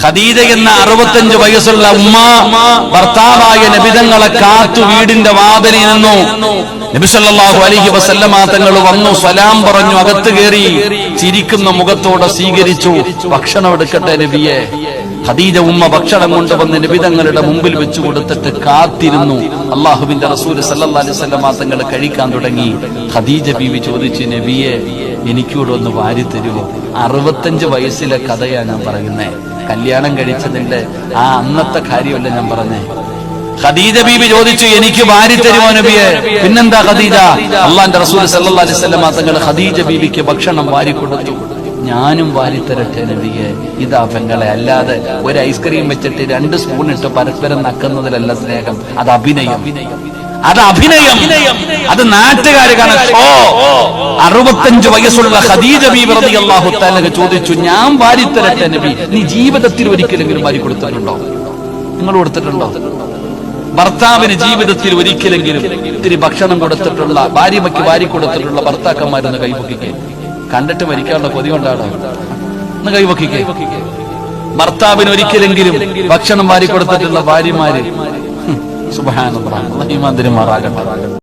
ഖദീജ എന്ന 65 വയസ്സുള്ള ഉമ്മ ഭർത്താവായ നബിതങ്ങളെ കാത്തു വീടിന്റെ വാതിലിൽ നിന്നു. നബി സല്ലല്ലാഹു അലൈഹി വസല്ലമ തങ്ങൾ വന്നു, സലാം പറഞ്ഞു, അകത്ത് കയറി ചിരിക്കുന്ന മുഖത്തോടെ സ്വീകരിച്ചു. ഭക്ഷണം എടുക്കട്ടെ നബിയെ. ഖദീജ ഉമ്മ ഭക്ഷണം കൊണ്ടുവന്ന് നബിതങ്ങളുടെ മുമ്പിൽ വെച്ചു കൊടുത്തിട്ട് കാത്തിരുന്നു. അള്ളാഹുവിന്റെ റസൂൽ സല്ലല്ലാഹു അലൈഹി വസല്ലമ തങ്ങൾ കഴിക്കാൻ തുടങ്ങി. ഖദീജ ബീവി ചോദിച്ചു, നബിയെ എനിക്കൂടെ ഒന്ന് വാരി തരുമോ? 65 വയസ്സിലെ കഥയാ ഞാൻ പറയുന്നേ, കല്യാണം കഴിച്ചതിന്റെ ആ അന്നത്തെ കാര്യമല്ല ഞാൻ പറഞ്ഞേ. ഖദീജ ബീബി ചോദിച്ചു, എനിക്ക് വാരി തരുമോ നബിയെ? പിന്നെന്താ ഖദീജ? അള്ളാന്റെ റസൂൽ സല്ലല്ലാഹു അലൈഹി വസല്ലമ തങ്ങൾ ഖദീജ ബീബിക്ക് ഭക്ഷണം വാരി കൊടുത്തു. ഞാനും വാരിത്തരട്ടെ നബിയെ. ഇതാ പെങ്ങളെ, അല്ലാതെ ഒരു ഐസ്ക്രീം വെച്ചിട്ട് 2 സ്പൂൺ ഇട്ട് പരസ്പരം നക്കുന്നതിലല്ല സ്നേഹം. അത് അഭിനയം, അത് അഭിനയം, അത് നാട്ടുകാര് കാണാൻ. 65 വയസ്സുള്ള ഖദീജ ബീബി റളിയല്ലാഹു തആല ചോദിച്ചു, ഞാൻ വാരിത്തരട്ടെ നബി? നീ ജീവിതത്തിൽ ഒരിക്കലെങ്കിലും വാരി കൊടുത്തിട്ടുണ്ടോ? നിങ്ങൾ കൊടുത്തിട്ടുണ്ടോ? ഭർത്താവിന് ജീവിതത്തിൽ ഒരിക്കലെങ്കിലും ഇത്തിരി ഭക്ഷണം കൊടുത്തിട്ടുള്ള, ഭാര്യയ്ക്ക് വാരി കൊടുത്തിട്ടുള്ള ഭർത്താക്കന്മാരെന്ന് കൈപൊക്കിക്കേ. കണ്ടിട്ട് മരിക്കാനുള്ള കൊതി കൊണ്ടാണോ? ഒന്ന് കൈപൊക്കിക്കേ. ഭർത്താവിന് ഒരിക്കലെങ്കിലും ഭക്ഷണം വാരി കൊടുത്തിട്ടുള്ള ഭാര്യമാര്. സുബ്ഹാനല്ലാഹ്, അല്ലാഹു ഈമാൻ തരുമാറാകട്ടെ.